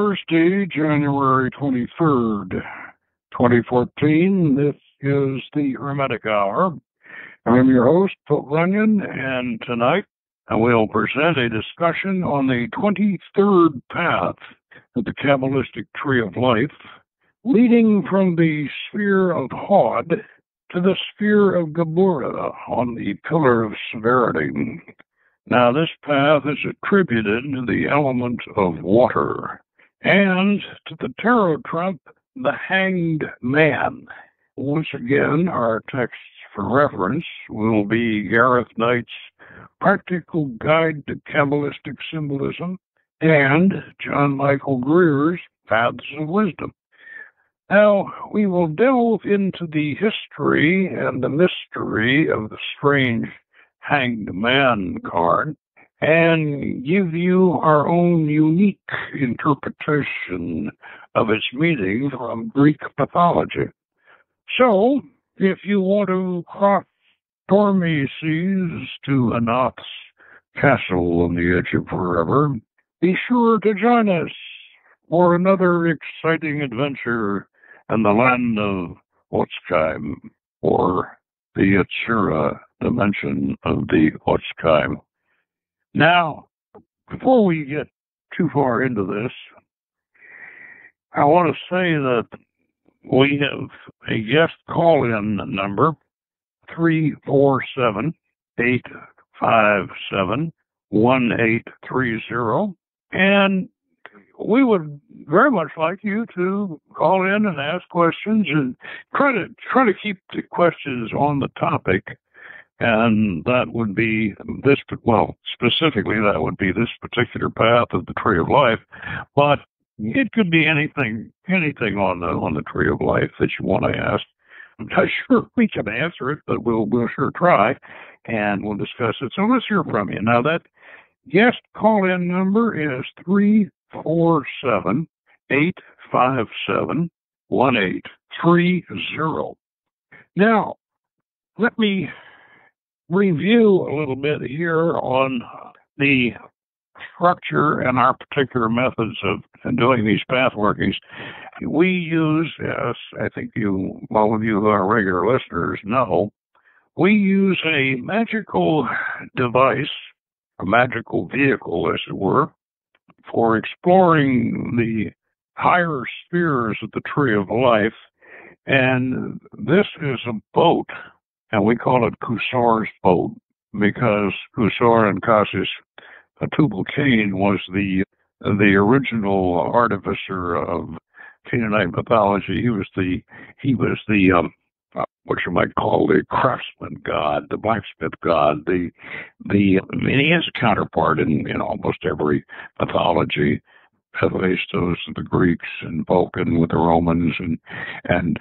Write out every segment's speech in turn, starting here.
Thursday, January 23rd, 2014. This is the Hermetic Hour. I'm your host, Poke Runyon, and tonight I will present a discussion on the 23rd path of the Qabalistic Tree of Life, leading from the Sphere of Hod to the Sphere of Geburah on the Pillar of Severity. Now, this path is attributed to the element of water and to the tarot trump, the Hanged Man. Once again, our texts for reference will be Gareth Knight's Practical Guide to Qabalistic Symbolism and John Michael Greer's Paths of Wisdom. Now, we will delve into the history and the mystery of the strange Hanged Man card and give you our own unique interpretation of its meaning from Greek mythology. So, if you want to cross stormy seas to Anath's castle on the edge of forever, be sure to join us for another exciting adventure in the Land of Otz Chiim, or the Atsura dimension of the Otz Chiim. Now, before we get too far into this, I want to say that we have a guest call-in number, 347-857-1830, and we would very much like you to call in and ask questions and try to keep the questions on the topic. And that would be this, well, specifically that would be this particular path of the Tree of Life, but it could be anything on the Tree of Life that you want to ask. I'm not sure we can answer it, but we'll sure try, and we'll discuss it. So let's hear from you. Now, that guest call-in number is 347-857-1830. Now, let me review a little bit here on the structure and our particular methods of doing these path workings. We use, as I think all of you who are regular listeners know, we use a magical device, a magical vehicle, as it were, for exploring the higher spheres of the Tree of Life. And this is a boat, and we call it Cusor's boat, because Cusor and Cassis Tubal-Cain was the original artificer of Canaanite mythology. He was the what you might call the craftsman god, the blacksmith god. And he has a counterpart in almost every mythology. Hephaestus, the Greeks, and Vulcan with the Romans, and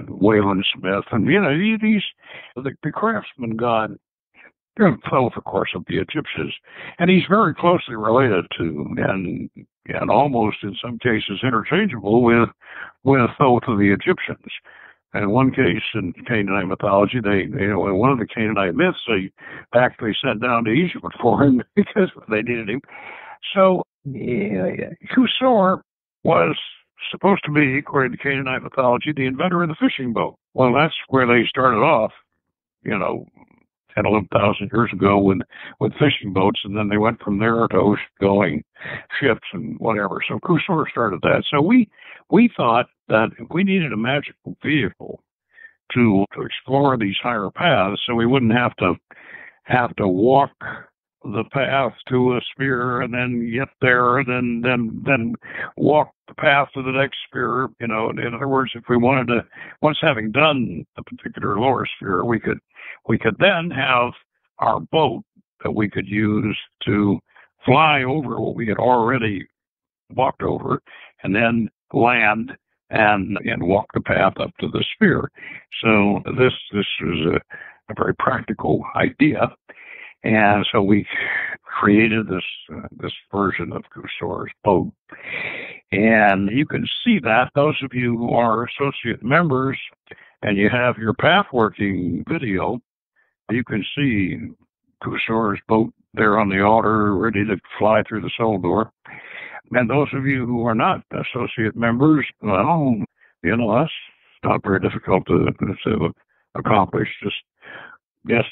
Wayland Smith, and the craftsman god. Both, of course, of the Egyptians, and he's very closely related to, and almost in some cases interchangeable with both of the Egyptians. In one case, in Canaanite mythology, in one of the Canaanite myths, they actually sent down to Egypt for him because they needed him. So, Cusor was supposed to be, according to Canaanite mythology, the inventor of the fishing boat. Well, that's where they started off, 10, 11,000 years ago with fishing boats, and then they went from there to ocean-going ships and whatever. So Cusor started that. So we thought that if we needed a magical vehicle to explore these higher paths, so we wouldn't have to walk the path to a sphere and then get there and then walk the path to the next sphere. In other words, if we wanted to, once having done the particular lower sphere, we could then have our boat that we could use to fly over what we had already walked over, and then land and walk the path up to the sphere. So this is a very practical idea. And so we created this version of Cusor's boat. And you can see that, those of you who are associate members and you have your path working video, you can see Cusor's boat there on the altar, ready to fly through the soul door. And those of you who are not associate members, well, that's not very difficult to accomplish. Just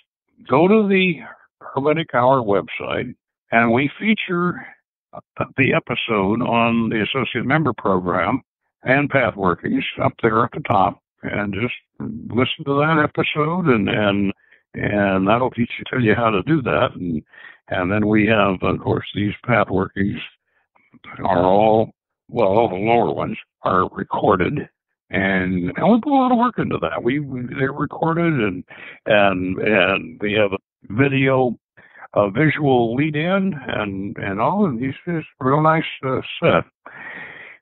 go to the Hermetic Hour website, and we feature the episode on the associate member program and path workings up there at the top, and just listen to that episode, and that'll tell you how to do that, and then we have, of course, these path workings are all the lower ones are recorded, and we put a lot of work into that. They're recorded, and we have a visual lead in, and all of these is real nice set.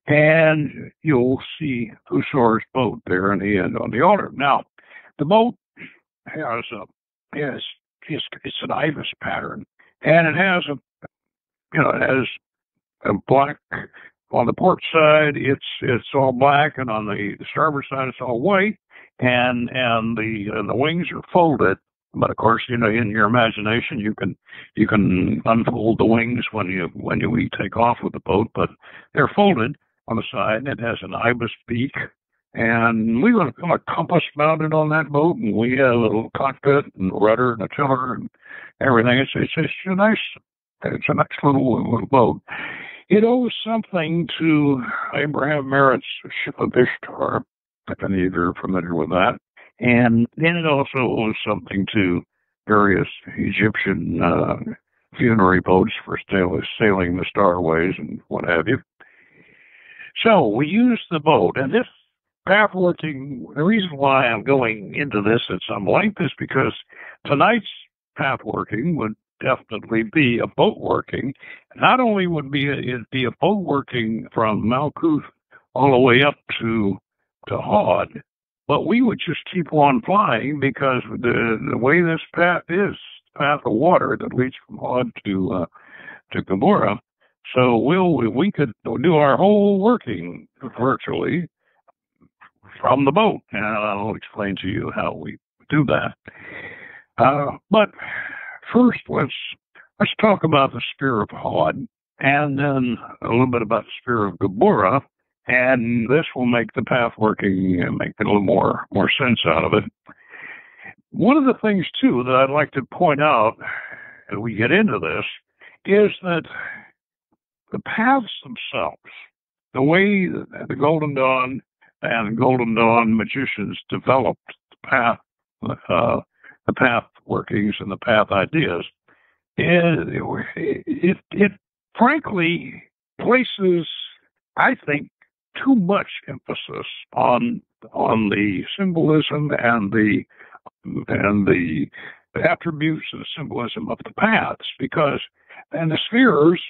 And you'll see Usor's boat there in the end on the altar. Now, the boat has it's an ibis pattern, and it has a black on the port side. It's all black, and on the starboard side it's all white, and the wings are folded. But of course, in your imagination, you can unfold the wings when we take off with the boat, but they're folded on the side. It has an ibis beak, and we got a compass mounted on that boat, and we have a little cockpit and rudder and a tiller and everything. It's a nice little boat. It owes something to Abraham Merritt's Ship of Ishtar, if any of you are familiar with that. And then it also owes something to various Egyptian funerary boats for sailing the starways and what have you. So we use the boat, and this path working, the reason why I'm going into this at some length is because tonight's path working would definitely be a boat working. Not only would it be a boat working from Malkuth all the way up to Hod, but we would just keep on flying because the way this path is, path of water that leads from Hod to Geburah. So we could do our whole working virtually from the boat, and I'll explain to you how we do that. But first, let's talk about the Sphere of Hod, and then a little bit about the Sphere of Geburah, and this will make the path working make a little more sense out of it. One of the things too that I'd like to point out as we get into this is that the paths themselves, the way the Golden Dawn and Golden Dawn magicians developed the path workings and the path ideas, it frankly places, I think, too much emphasis on the symbolism and the attributes and symbolism of the paths, because the spheres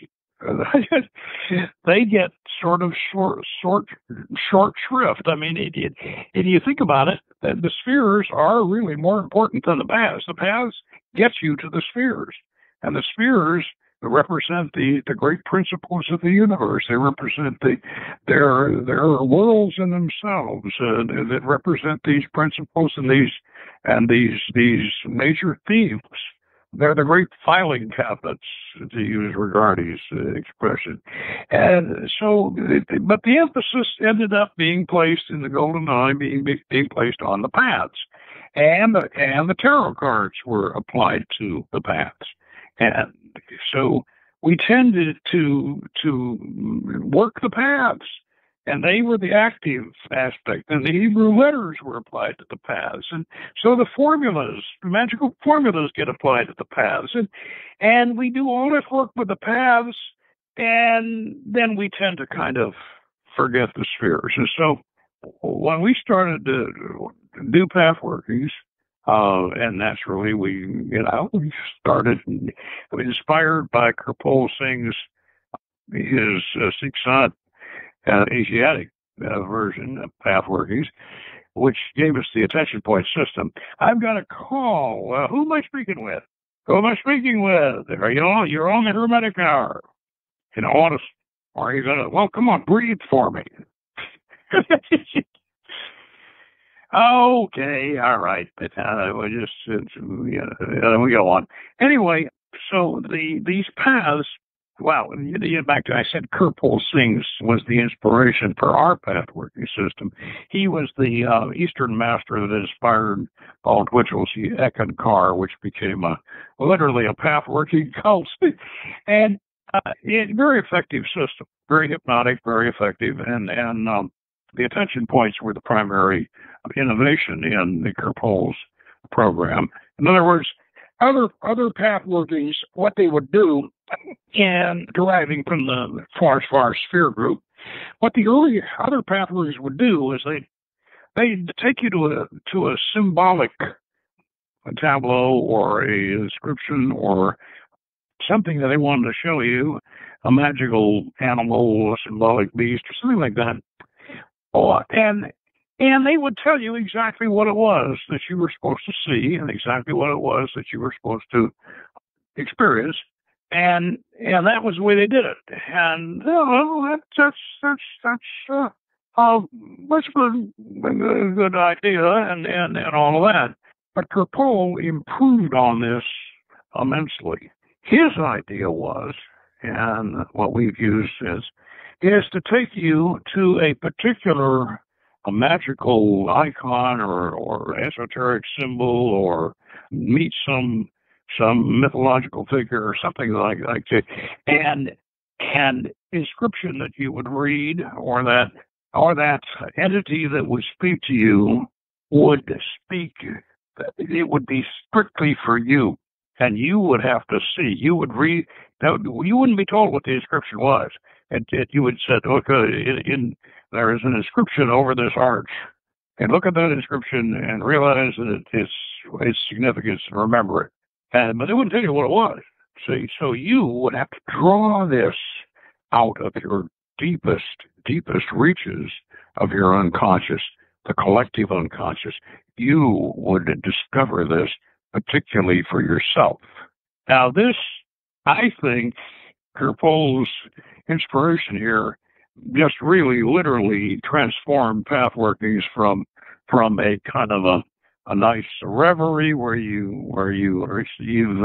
they get sort of short shrift. I mean, if you think about it, the spheres are really more important than the paths. The paths get you to the spheres, and the spheres represent the great principles of the universe. They represent their worlds in themselves that represent these principles and these major themes. They're the great filing cabinets, to use Rigardi's expression. And so, but the emphasis ended up being placed in the Golden Dawn, being placed on the paths, and the tarot cards were applied to the paths. And so we tended to work the paths, and they were the active aspect, and the Hebrew letters were applied to the paths. And so the magical formulas get applied to the paths. And we do all this work with the paths, and then we tend to kind of forget the spheres. And so when we started to do path workings, and naturally we started, inspired by Kirpal Singh's his Sikh Asiatic version of path workings, which gave us the attention point system. I've got a call. Who am I speaking with? Who am I speaking with? You're on the Hermetic Hour. Are you gonna? Well, come on, breathe for me. Okay, all right, but we go on. Anyway, so these paths well, back to I said Kirpal Singh was the inspiration for our pathworking system. He was the Eastern master that inspired Paul Twitchell's Ekankar, which became literally a pathworking cult, and very effective system, very hypnotic, very effective, and the attention points were the primary innovation in the Kirpal's program. In other words, other path workings, what they would do, and deriving from the far sphere group, what the early other path workers would do is they'd take you to a symbolic tableau or a inscription or something that they wanted to show you, a magical animal, a symbolic beast, or something like that. And they would tell you exactly what it was that you were supposed to see and exactly what it was that you were supposed to experience. And that was the way they did it. And that's a good idea and all of that. But Kirpal improved on this immensely. His idea was, and what we've used is to take you to a particular magical icon or esoteric symbol or meet some mythological figure or something like that, and inscription that you would read or that entity that would speak to you would speak. It would be strictly for you. And you would have to see. You would read. Now, you wouldn't be told what the inscription was. You would say, "Okay, there is an inscription over this arch, and look at that inscription and realize that its significance and remember it." But they wouldn't tell you what it was. So you would have to draw this out of your deepest reaches of your unconscious, the collective unconscious. You would discover this particularly for yourself. Now, this, I think, Kirpal's inspiration here just really literally transformed pathworkings from a kind of a nice reverie where you receive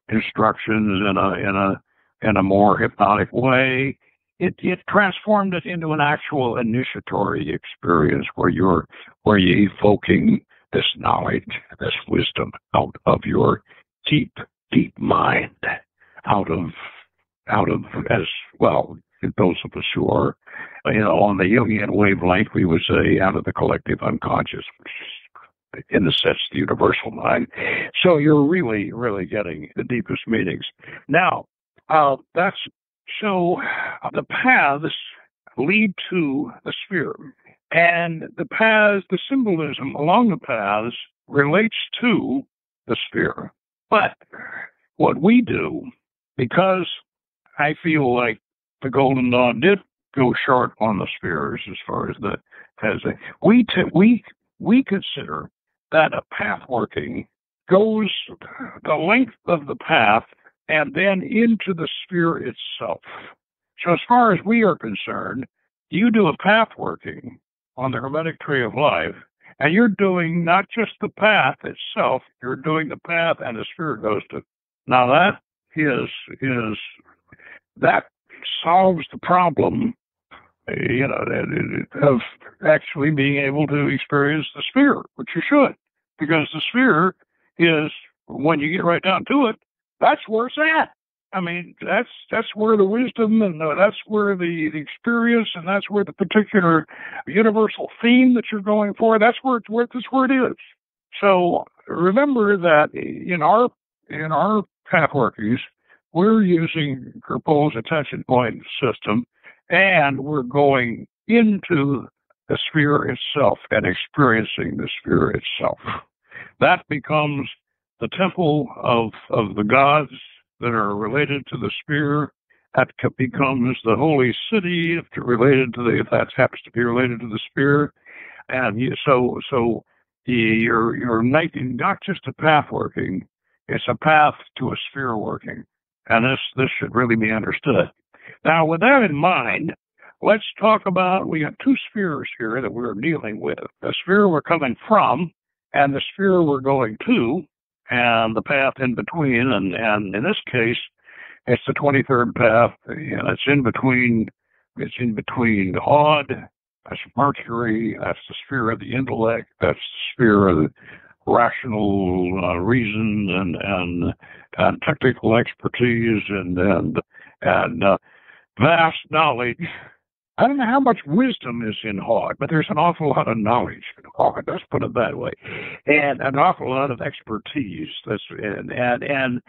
instructions in a more hypnotic way. It transformed it into an actual initiatory experience where you're evoking this knowledge, this wisdom out of your deep mind, out of as well, those of us who are, on the Jungian wavelength, we would say out of the collective unconscious, which is, in the sense, the universal mind. So you're really, really getting the deepest meanings. Now, the paths lead to the sphere. And the symbolism along the paths relates to the sphere. But what we do, because I feel like the Golden Dawn did go short on the spheres as far as we consider that a path working goes the length of the path and then into the sphere itself. So as far as we are concerned, you do a path working on the Hermetic Tree of Life, and you're doing not just the path itself, you're doing the path and the sphere goes to. Now that solves the problem, of actually being able to experience the sphere, which you should, because the sphere is, when you get right down to it, that's where it's at. I mean, that's where the wisdom and that's where the experience and that's where the particular universal theme that you're going for, that's where it is. So remember that in our path workings, we're using Kirpal's attention point system, and we're going into the sphere itself and experiencing the sphere itself. That becomes the temple of the gods that are related to the sphere. That becomes the holy city if that happens to be related to the sphere. And so you're making not just a path working, it's a path to a sphere working. And this should really be understood. Now, with that in mind, let's talk about, we got two spheres here that we're dealing with. The sphere we're coming from and the sphere we're going to, and the path in between. And in this case, It's the 23rd path, and it's in between. It's in between Hod. That's Mercury. That's the sphere of the intellect. That's the sphere of the rational reason and technical expertise and vast knowledge. I don't know how much wisdom is in Hod, but there's an awful lot of knowledge in Hod. Let's put it that way, and an awful lot of expertise. And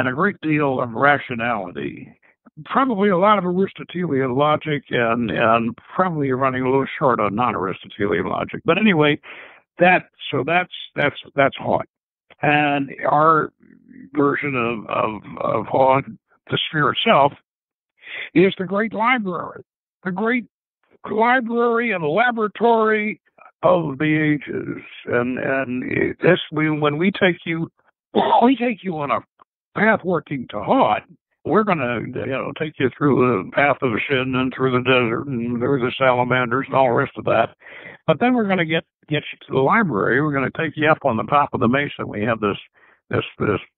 a great deal of rationality. Probably a lot of Aristotelian logic, and probably running a little short on non-Aristotelian logic. But anyway, that's Hod, and our version of Hod, the sphere itself, is the great library. The great library and laboratory of the ages, and this when we take you on a path working to Hod. We're going to take you through the path of sin and through the desert and through the salamanders and all the rest of that. But then we're going to get you to the library. We're going to take you up on the top of the mesa. We have this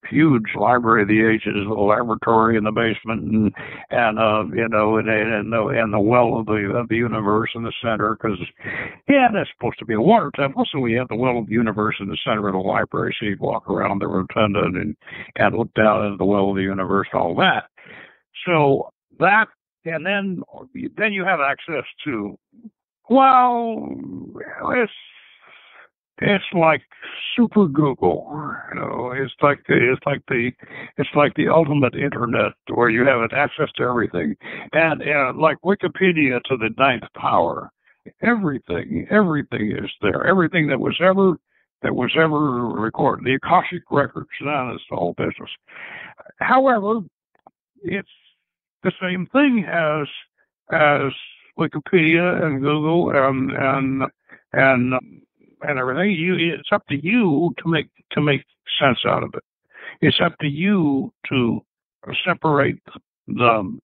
huge library of the ages, the laboratory in the basement, and the well of the universe in the center. Because that's supposed to be a water temple, so we have the well of the universe in the center of the library. So you walk around the rotunda and look down into the well of the universe, and all that. So that, and then you have access to, it's like Super Google, It's like the ultimate internet where you have access to everything, and like Wikipedia to the ninth power. Everything is there. Everything that was ever recorded. The Akashic records. That's the whole business. However, it's the same thing as Wikipedia and Google and everything. It's up to you to make sense out of it. It's up to you to separate the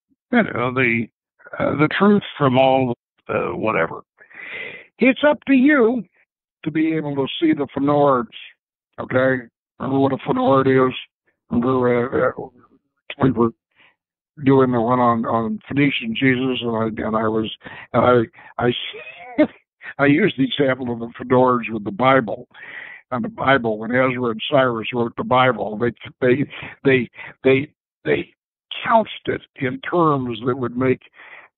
truth from all whatever. It's up to you to be able to see the Phenords. Okay, remember what a Phenord is? Remember we were doing the one on Phoenician Jesus, I used the example of the Phenords with the Bible. And the Bible, when Ezra and Cyrus wrote the Bible, they couched it in terms that would make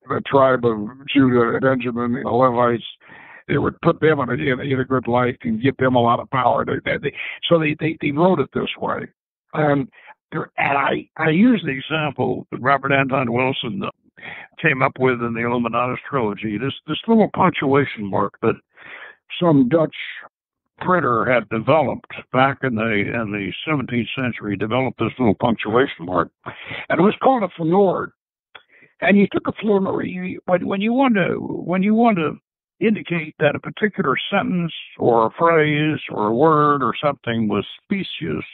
the tribe of Judah and Benjamin and the Levites, it would put them in a good light and give them a lot of power. So they wrote it this way. And I use the example that Robert Anton Wilson came up with in the Illuminatus trilogy, this little punctuation mark that some Dutch printer had developed back in the 17th century, developed this little punctuation mark, and it was called a Phenord. And you took a Phenord when you want to indicate that a particular sentence or a phrase or a word or something was specious.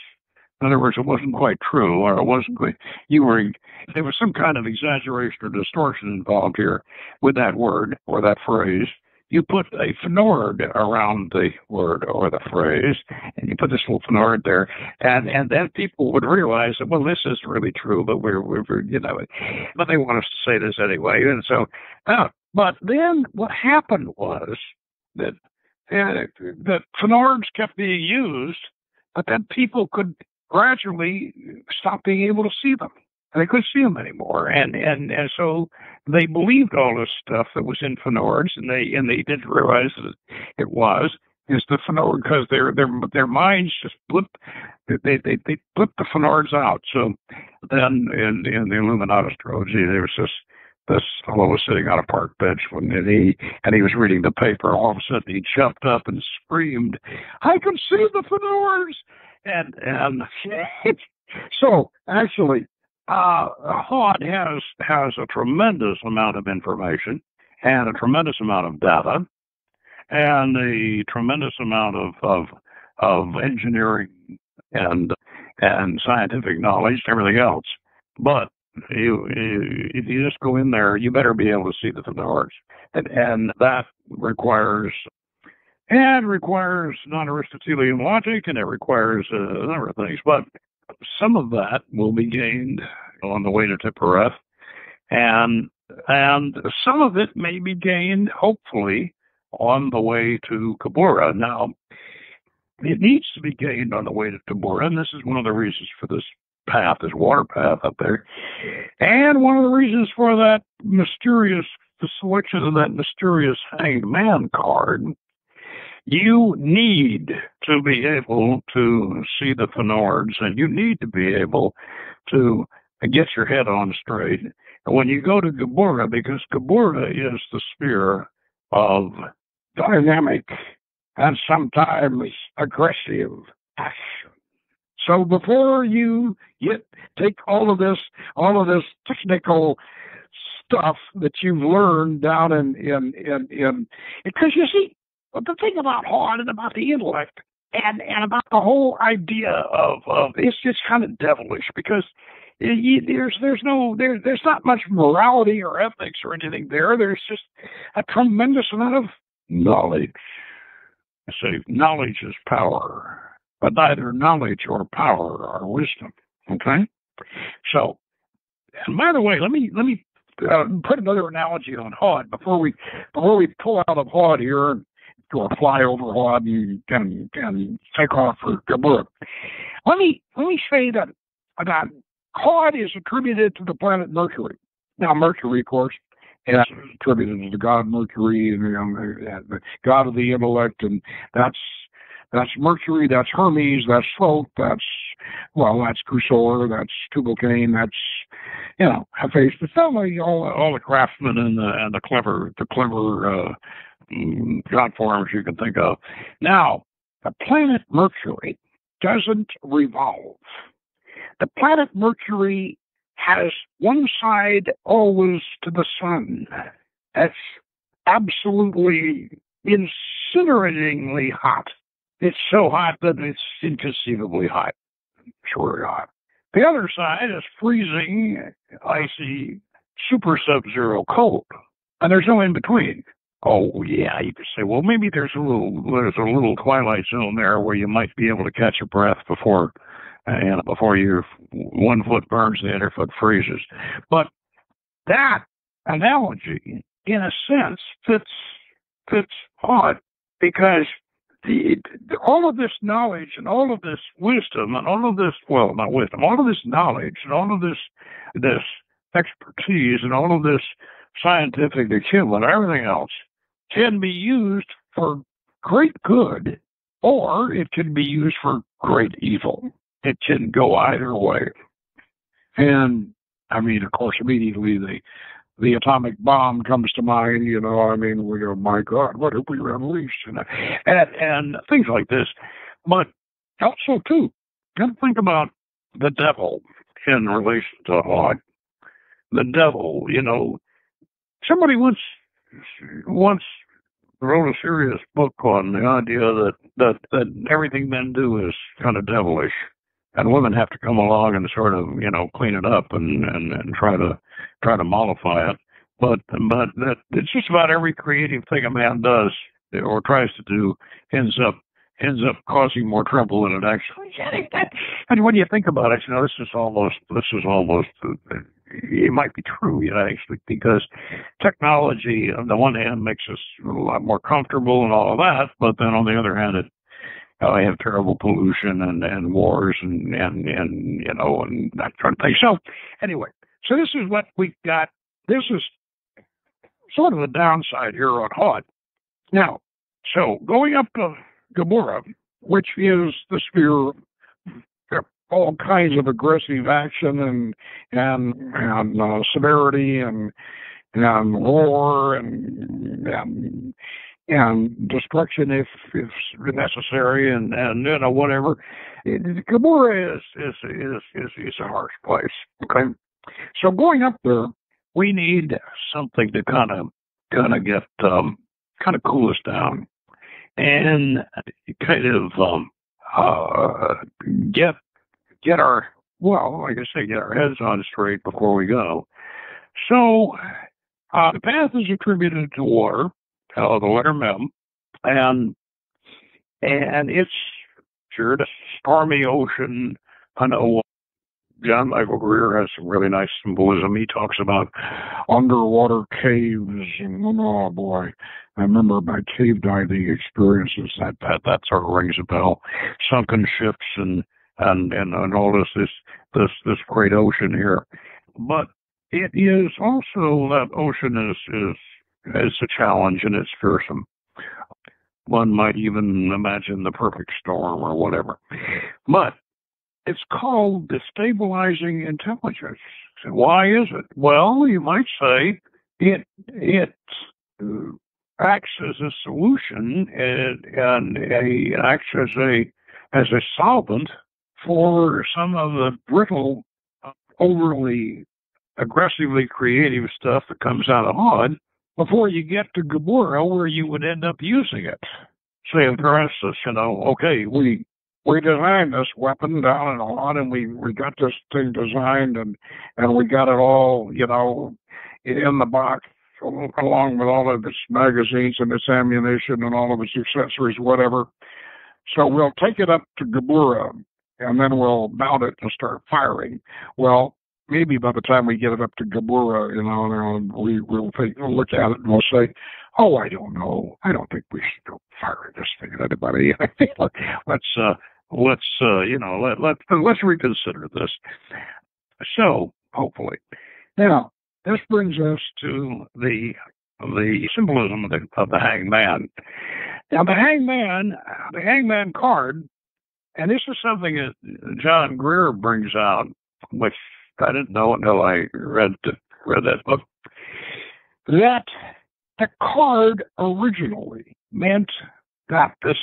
In other words, it wasn't quite true, or it wasn't quite, there was some kind of exaggeration or distortion involved here with that word or that phrase. You put a Phenord around the word or the phrase, and you put this little Phenord there, and then people would realize that, well, this isn't really true, but we're but they want us to say this anyway. And so, but then what happened was that Phenords kept being used, but then people could gradually stop being able to see them. And they couldn't see them anymore, and so they believed all this stuff that was in Phenords, and they didn't realize that it is the Phenord, because their minds just blipped. They blipped the Phenords out. So then in the Illuminatus trilogy, there was this fellow was sitting on a park bench and he was reading the paper. All of a sudden, he jumped up and screamed, "I can see the Phenords!" And so actually. Hod has a tremendous amount of information and a tremendous amount of data and a tremendous amount of engineering and scientific knowledge and everything else. But if you just go in there, you better be able to see the Phenords, and that requires non-Aristotelian logic, and it requires a number of things. But some of that will be gained on the way to Tippereth, and some of it may be gained, hopefully, on the way to Geburah. Now, it needs to be gained on the way to Geburah, and this is one of the reasons for this path, this water path up there, and one of the reasons for that the selection of that mysterious Hanged Man card. You need to be able to see the Fënords, and you need to be able to get your head on straight when you go to Geburah, because Geburah is the sphere of dynamic and sometimes aggressive action. So before you take all of this technical stuff that you've learned down in because you see, the thing about Hod and about the intellect and about the whole idea of it's just kind of devilish, because there's not much morality or ethics or anything there. There's just a tremendous amount of knowledge. I say knowledge is power, but neither knowledge or power are wisdom. Okay, so, and by the way, let me put another analogy on Hod before we pull out of Hod here and go fly over Hod and take off for Geburah. Let me say that Hod is attributed to the planet Mercury. Now, Mercury, of course, is attributed to the god Mercury, and the god of the intellect, and that's Mercury, that's Hermes, that's Thoth, that's Cursor, that's Tubal-Cain, that's Hephaestus, all the craftsmen and the clever god forms you can think of. Now, the planet Mercury doesn't revolve. The planet Mercury has one side always to the sun. That's absolutely incineratingly hot. It's so hot that it's inconceivably hot. It's really hot. The other side is freezing, icy, super sub-zero cold. And there's no in between. Oh, yeah, you could say, well, maybe there's a little twilight zone there where you might be able to catch your breath before your one foot burns, the other foot freezes. But that analogy, in a sense, fits Hod, because all of this knowledge and all of this wisdom and all of this, well, not wisdom, all of this knowledge and all of this expertise and all of this scientific achievement, everything else, can be used for great good, or it can be used for great evil. It can go either way. And, I mean, of course, immediately the atomic bomb comes to mind, we go, my God, what have we unleashed? And things like this. But also, too, got to think about the devil in relation to Hod. The devil, somebody once wrote a serious book on the idea that everything men do is kind of devilish, and women have to come along and sort of clean it up and try to mollify it. But that it's just about every creative thing a man does or tries to do ends up causing more trouble than it actually. And when you think about it, this is almost. It might be true, actually, because technology, on the one hand, makes us a lot more comfortable and all of that, but then on the other hand, I have terrible pollution and wars and that kind of thing. So anyway, this is what we got. This is sort of the downside here on Hod. Now, so going up to Geburah, which is the sphere of all kinds of aggressive action and severity and war and destruction if necessary and whatever. Geburah is a harsh place. Okay, so going up there, we need something to kind of get kind of cool us down and kind of get our heads on straight before we go. So the path is attributed to water, the letter Mem, and it's sure the stormy ocean I know John Michael Greer has some really nice symbolism. He talks about underwater caves, and oh boy, I remember my cave diving experiences. That sort of rings a bell. Sunken ships and all this great ocean here, but it is also that ocean is a challenge and it's fearsome. One might even imagine the perfect storm or whatever, but it's called destabilizing intelligence. So why is it? Well, you might say it acts as a solution and acts as a solvent for some of the brittle, overly aggressively creative stuff that comes out of Hod before you get to Geburah, where you would end up using it. Say, for instance, okay, we designed this weapon down in Hod, and we got this thing designed, and we got it all, in the box, along with all of its magazines and its ammunition and all of its accessories, whatever. So we'll take it up to Geburah, and then we'll mount it and start firing. Well, maybe by the time we get it up to Geburah, we'll look at it and we'll say, "Oh, I don't know. I don't think we should go firing this thing at anybody. Let's reconsider this." So, hopefully, now this brings us to the symbolism of the Hanged Man. Now, the Hanged Man card, and this is something that John Greer brings out, which I didn't know until I read that book, that the card originally meant that this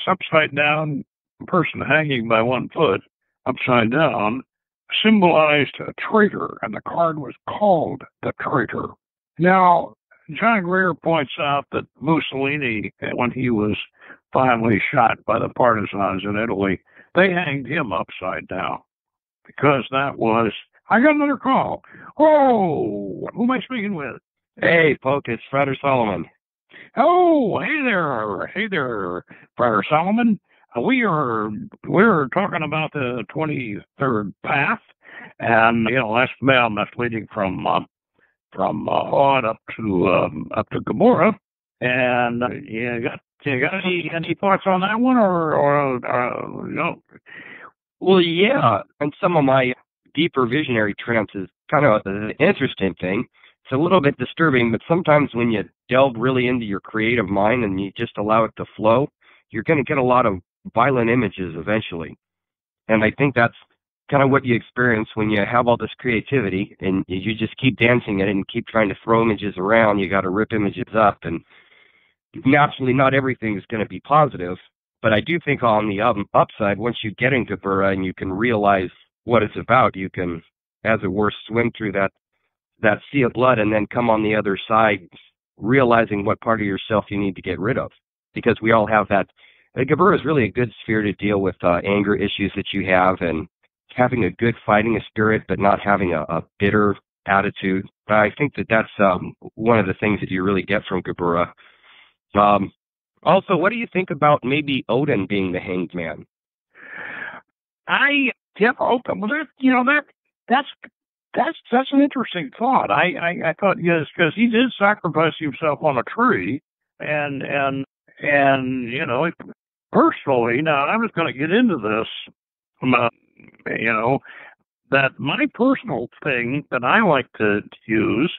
upside down person hanging by one foot upside down symbolized a traitor, and the card was called the traitor. Now, John Greer points out that Mussolini, when he was finally shot by the partisans in Italy, they hanged him upside down because that was... I got another call. Oh, who am I speaking with? Hey, Poke, it's Frater Solomon. Oh, hey there, Frater Solomon. We're talking about the 23rd path, and that's leading from Hod up to Geburah. And you got any thoughts on that one, or no? Well, yeah, and some of my deeper visionary trance is kind of an interesting thing. It's a little bit disturbing, but sometimes when you delve really into your creative mind and you just allow it to flow, you're going to get a lot of violent images eventually. And I think that's kind of what you experience when you have all this creativity and you just keep dancing it and keep trying to throw images around. You got to rip images up, and naturally not everything is going to be positive. But I do think on the upside, once you get into Geburah and you can realize what it's about, you can, as it were, swim through that sea of blood and then come on the other side realizing what part of yourself you need to get rid of. Because we all have that. Geburah is really a good sphere to deal with anger issues that you have, and having a good fighting spirit but not having a bitter attitude. I think that's one of the things that you really get from Geburah. Also, what do you think about maybe Odin being the Hanged Man? That's an interesting thought. I thought, yes, because he did sacrifice himself on a tree, and personally, now I was going to get into this, that my personal thing that I like to use,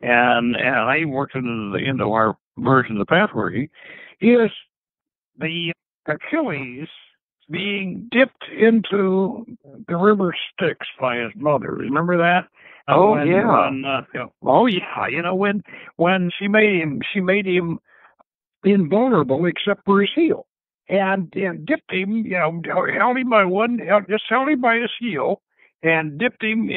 and I worked into our version of the pathway, is the Achilles being dipped into the river Styx by his mother. Remember that? When she made him invulnerable except for his heel, and dipped him, held him by his heel, and dipped him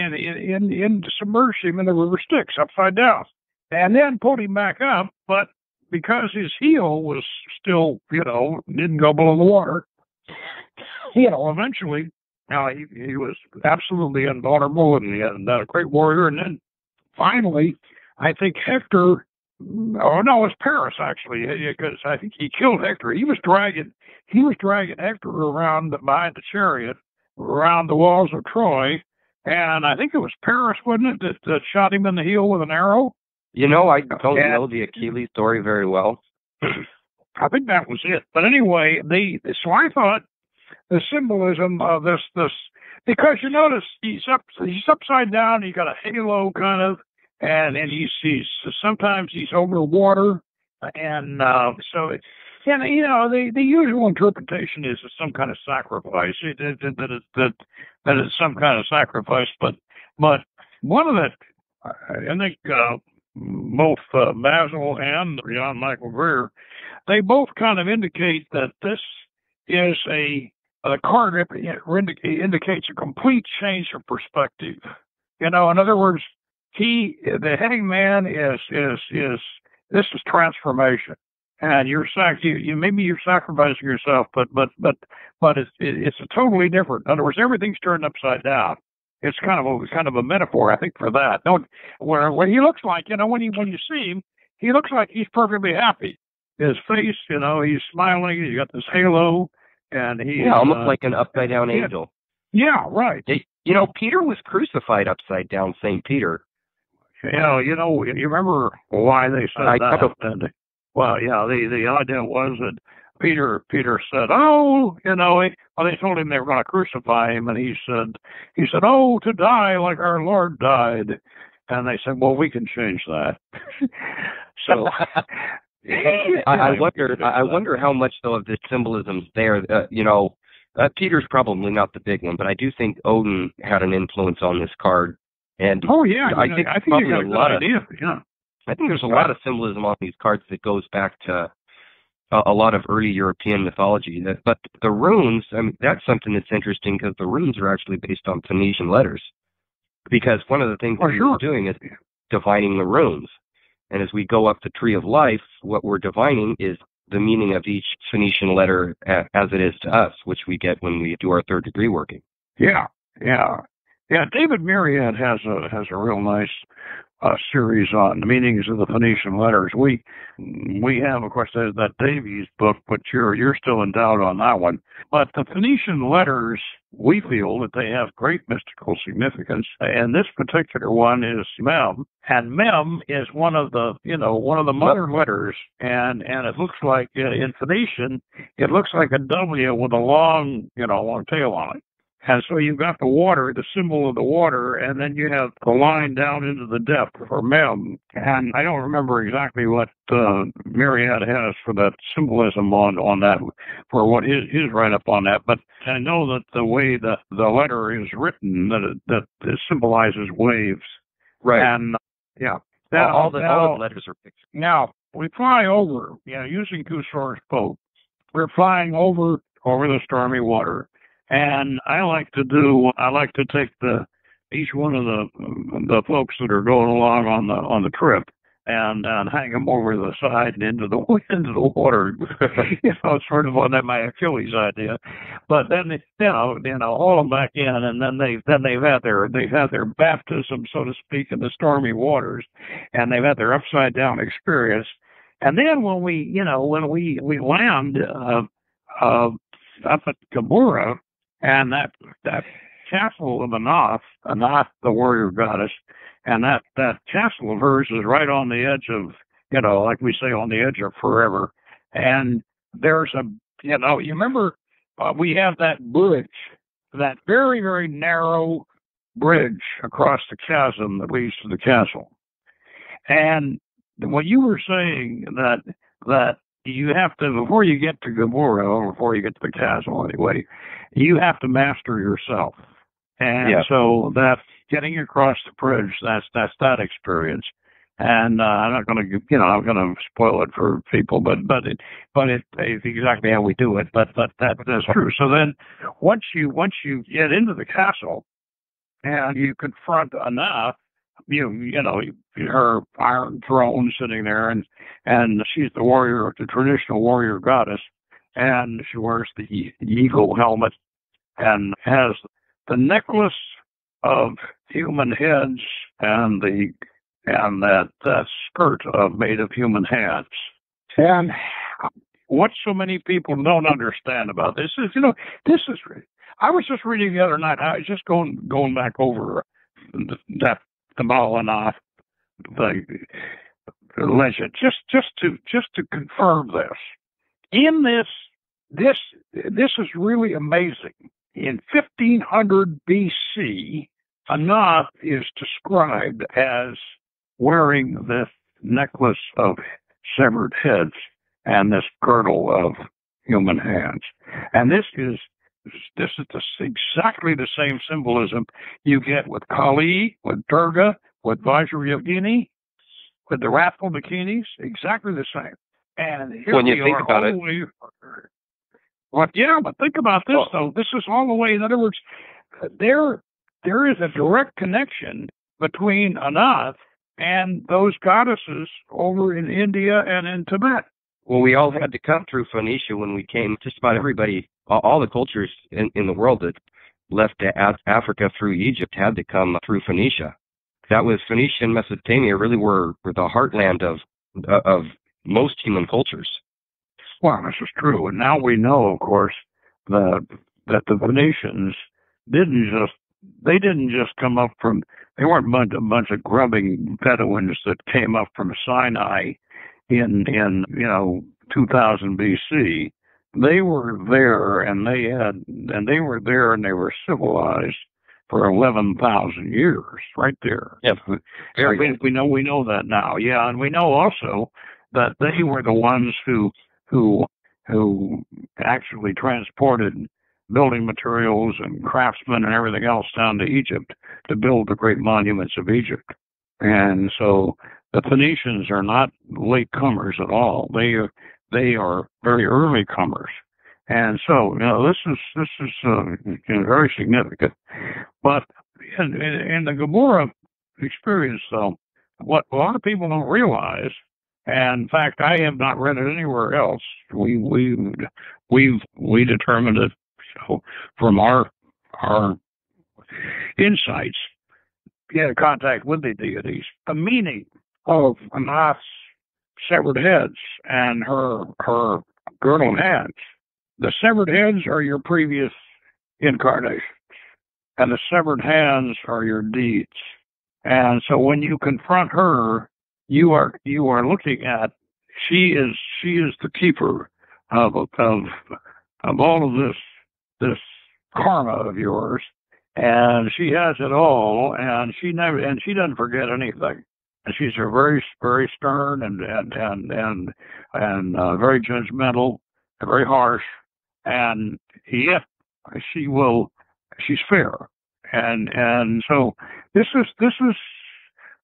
submerged him in the river Styx upside down, and then pulled him back up, but because his heel was still, didn't go below the water, eventually, he was absolutely invulnerable, and he had a great warrior. And then finally, I think Hector, it was Paris actually, because I think he killed Hector. He was dragging Hector around behind the chariot, around the walls of Troy, and I think it was Paris, wasn't it, that shot him in the heel with an arrow? You know, I don't know the Achilles story very well. I think that was it. But anyway, so I thought the symbolism of this, because you notice he's upside down, he's got a halo kind of, and he's sometimes he's over water, and so it, and you know the usual interpretation is some kind of sacrifice, that it's some kind of sacrifice, but one of the, I think both Basil and John Michael Greer, they both kind of indicate that this is the card indicates a complete change of perspective. You know, in other words, the hangman is this is transformation, and maybe you're sacrificing yourself, but it's a totally different. In other words, everything's turned upside down. It's kind of a metaphor, I think, for that. Where he looks like, you know, when you see him, he looks like he's perfectly happy. His face, you know, he's smiling. He's got this halo, and he's almost like an upside down angel. Yeah, right. You know, Peter was crucified upside down. Saint Peter. You remember why they said that? Well, yeah, the idea was that Peter said, "Oh, you know," they told him they were going to crucify him, and he said, "Oh, to die like our Lord died," and they said, "Well, we can change that." So, I wonder how much though of this symbolism's there. Peter's probably not the big one, but I do think Odin had an influence on this card. And I think probably a lot of idea. Yeah. I think there's a lot of symbolism on these cards that goes back to a lot of early European mythology. But the runes, I mean, that's something that's interesting because the runes are actually based on Phoenician letters. Because one of the things that we're doing is divining the runes. And as we go up the Tree of Life, what we're divining is the meaning of each Phoenician letter as it is to us, which we get when we do our third degree working. Yeah. David Myriad has a real nice series on the meanings of the Phoenician letters. We have, of course, there's that Davies book, but you're still in doubt on that one. But the Phoenician letters, we feel that they have great mystical significance, and this particular one is Mem, and Mem is one of the mother letters, and it looks like in Phoenician, it looks like a W with a long tail on it. And so you've got the water, the symbol of the water, and then you have the line down into the depth for Mem. And I don't remember exactly what Myriad has for that symbolism on that, for what his write-up on that. But I know that the way the letter is written, that it symbolizes waves. Right. And, yeah. All the letters are fixed. Now, we fly over, using Kusor's boat. We're flying over the stormy water. And I like to take each one of the folks that are going along on the trip and hang them over the side and into the water. Sort of on that my Achilles idea. But then haul them back in, and then they've had their baptism, so to speak, in the stormy waters, and they've had their upside down experience. And then when we land up at Geburah. And that castle of Anath, the warrior goddess, and that castle of hers is right on the edge of, like we say, on the edge of forever. And there's you remember we have that bridge, that very, very narrow bridge across the chasm that leads to the castle. And what you were saying that you have to, before you get to Geburah, or before you get to the castle anyway, you have to master yourself. And so that's getting across the bridge, that's that experience. And I'm not going to spoil it for people, but it's exactly how we do it. But that's true. So then once you get into the castle and you confront Anath, her iron throne sitting there, and she's the traditional warrior goddess, and she wears the eagle helmet and has the necklace of human heads and that skirt made of human hands. And what so many people don't understand about this is, I was just reading the other night. I was just going back over that the Anath, the legend, just to confirm this. In this is really amazing. In 1500 BC, Anath is described as wearing this necklace of severed heads and this girdle of human hands. And this is exactly the same symbolism you get with Kali, with Durga, with Vajrayogini, with the wrathful bikinis, exactly the same. And here when you think about it. But think about this, though. This is all the way, in other words, there is a direct connection between Anath and those goddesses over in India and in Tibet. Well, we all had to come through Phoenicia when we came. Just about everybody, all the cultures in the world that left Africa through Egypt had to come through Phoenicia. That was Phoenicia and Mesopotamia really were the heartland of most human cultures. Well, this is true. And now we know, of course, that the Phoenicians didn't just come up from, they weren't a bunch of grubbing Bedouins that came up from Sinai in 2000 BC. They were there, and they were civilized for 11,000 years, right there. Yep. We know that now. Yeah, and we know also that they were the ones who actually transported building materials and craftsmen and everything else down to Egypt to build the great monuments of Egypt. And so the Phoenicians are not late comers at all. They are very early comers. And so, this is very significant. But in the Geburah experience, though, what a lot of people don't realize, and in fact, I have not read it anywhere else. We determined it from our insights, in contact with the deities, the meaning of Anath's severed heads and her girdled hands. The severed heads are your previous incarnations, and the severed hands are your deeds. And so when you confront her, you are looking at, she is the keeper of all of this karma of yours, and she has it all, and she doesn't forget anything. And she's a very, very stern and very judgmental, very harsh, and yet she's fair. And so this is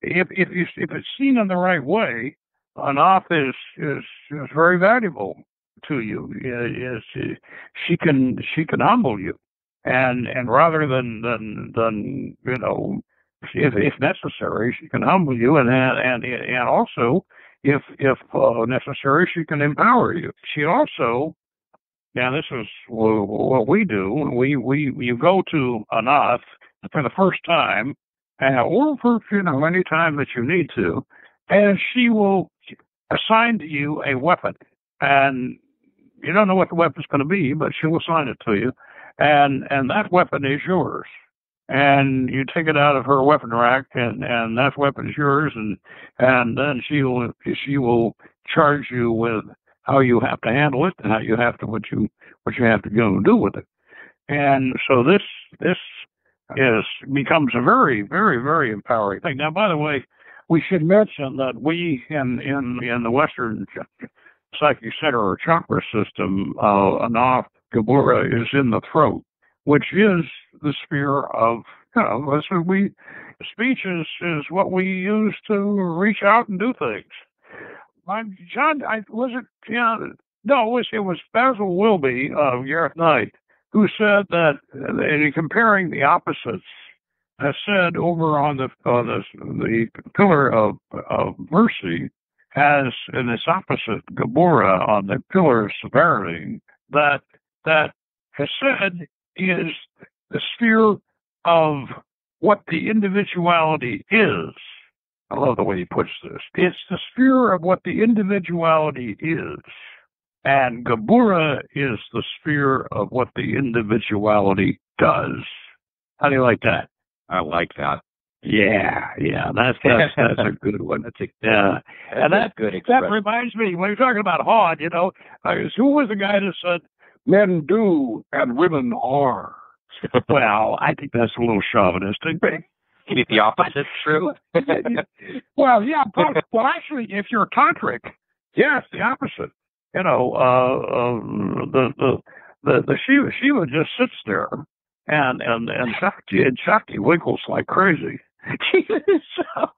if it's seen in the right way, Anath is very valuable to you. She can humble you, and rather than if necessary, she can humble you, and also if necessary, she can empower you. She also, now this is what we do. You go to Anath for the first time, or for any time that you need to, and she will assign to you a weapon, and you don't know what the weapon's going to be, but she'll assign it to you, and that weapon is yours. And you take it out of her weapon rack, and that weapon is yours, and then she will charge you with how you have to handle it and how you have to what you have to go and do with it. And so this becomes a very, very, very empowering thing. Now, by the way, we should mention that we in the Western psychic center or chakra system, Anath Geburah is in the throat, which is the sphere of, speech is what we use to reach out and do things. It was Basil Wilby of Gareth Knight who said that, in comparing the opposites, has said over on the Pillar of Mercy, as in this opposite Geburah on the Pillar of Severity, that has said is the sphere of what the individuality is. I love the way he puts this. It's the sphere of what the individuality is. And Geburah is the sphere of what the individuality does. How do you like that? I like that. Yeah, that's a good one. And that's good expression. That reminds me, when you're talking about Hod, who was the guy that said, men do and women are? Well, I think that's a little chauvinistic. Maybe the opposite's true. Well, yeah, well, actually, if you're tantric, yes, the opposite. The Shiva just sits there and Shakti wiggles like crazy. So,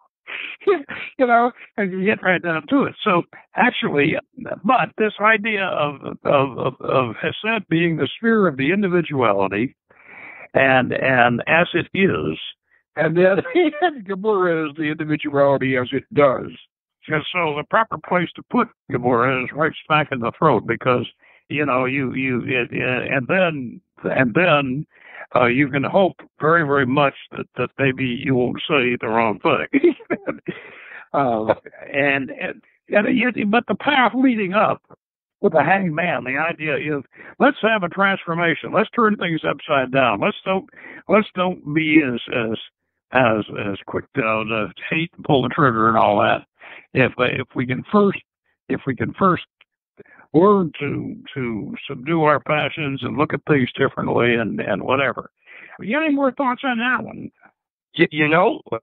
and you get right down to it. So actually, but this idea of Hesed being the sphere of the individuality, and as it is, and then Geburah is the individuality as it does. And so the proper place to put Geburah is right smack in the throat, because and then you can hope very, very much that maybe you won't say the wrong thing. But the path leading up with the hanged man, the idea is, let's have a transformation. Let's turn things upside down. Let's don't be as quick to hate and pull the trigger and all that. If we can first learn to subdue our passions and look at things differently and whatever. You got any more thoughts on that one?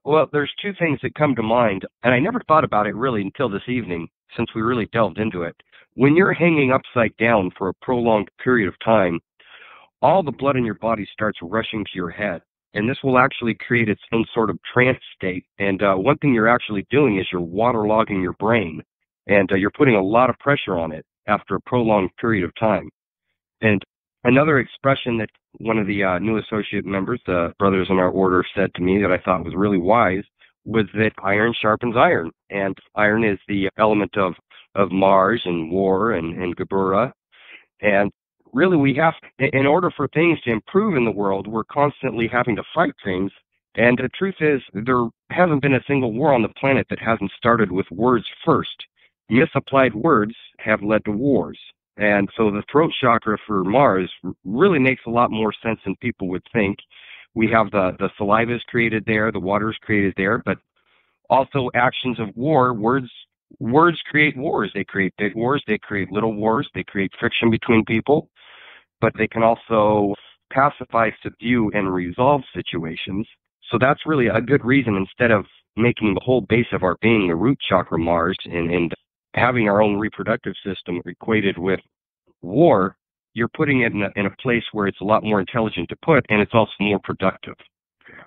Well, there's two things that come to mind, and I never thought about it really until this evening, since we really delved into it. When you're hanging upside down for a prolonged period of time, all the blood in your body starts rushing to your head, and this will actually create its own sort of trance state. And one thing you're actually doing is you're waterlogging your brain, and you're putting a lot of pressure on it after a prolonged period of time. And another expression that one of the new associate members, the brothers in our order, said to me that I thought was really wise was that iron sharpens iron. And iron is the element of Mars and war and Geburah. And really we have, in order for things to improve in the world, we're constantly having to fight things. And the truth is, there hasn't been a single war on the planet that hasn't started with words first. Misapplied words have led to wars. And so the throat chakra for Mars really makes a lot more sense than people would think. We have the saliva is created there, the water is created there, but also actions of war. Words create wars. They create big wars, they create little wars, they create friction between people, but they can also pacify, subdue, and resolve situations. So that's really a good reason, instead of making the whole base of our being the root chakra Mars and having our own reproductive system equated with war, you're putting it in a place where it's a lot more intelligent to put, and it's also more productive.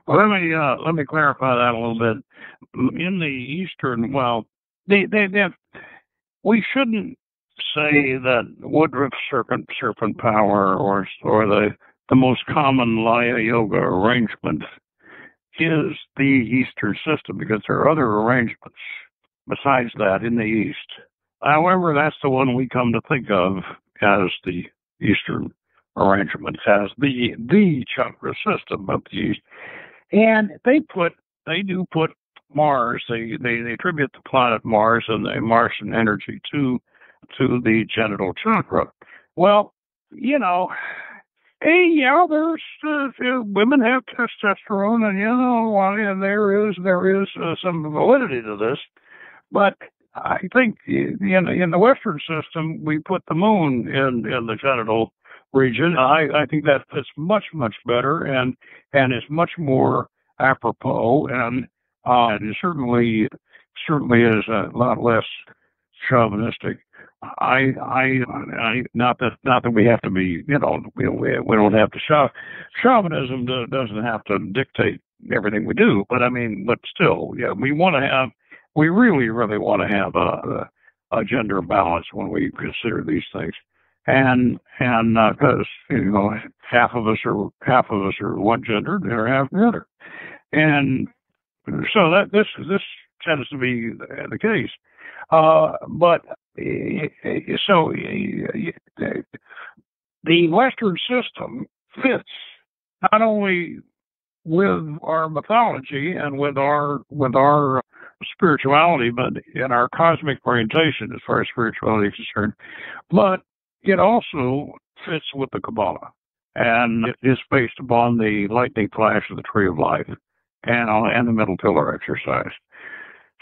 Well, let me clarify that a little bit. In the Eastern, we shouldn't say that Woodruff serpent power or the most common Laya Yoga arrangement is the Eastern system, because there are other arrangements besides that in the East. However, that's the one we come to think of as the Eastern arrangement, as the chakra system of the East. And they do put Mars, they attribute the planet Mars and the Martian energy to the genital chakra. Well, there's women have testosterone, and there is some validity to this. But I think in the Western system, we put the moon in the genital region. I think that fits much, much better and is much more apropos, and it certainly is a lot less chauvinistic. Not that we have to be, we don't have to chauvinism doesn't have to dictate everything we do, but still, we really, really want to have a gender balance when we consider these things, and because half of us are one gender, the other half the other, and so that this tends to be the case. But so the Western system fits not only with our mythology and with our spirituality, but in our cosmic orientation as far as spirituality is concerned, but it also fits with the Kabbalah. and it is based upon the lightning flash of the Tree of Life and the middle pillar exercise.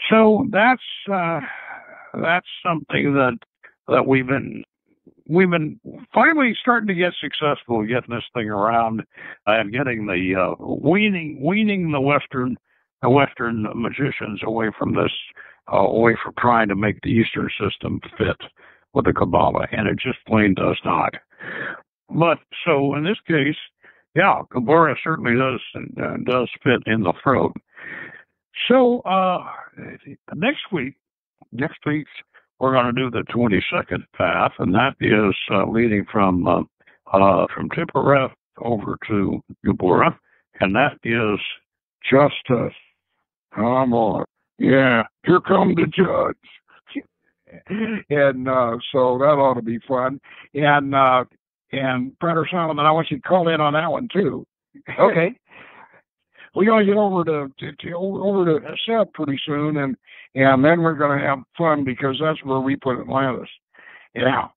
So that's something that we've been finally starting to get successful getting this thing around and getting the weaning the Western magicians away from this, away from trying to make the Eastern system fit with the Kabbalah, and it just plain does not. But so in this case, yeah, Geburah certainly does fit in the throat. So next week we're going to do the 22nd path, and that is leading from Tiphereth over to Geburah, and that is justice. Come on, yeah, here come the judge, and so that ought to be fun. And Brother Solomon, I want you to call in on that one too. Okay. We're going to get over to Seth pretty soon, and then we're going to have fun because that's where we put Atlantis. Yeah.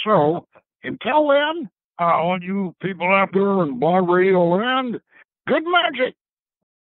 So until then, all you people out there in Blog Radio Land, good magic.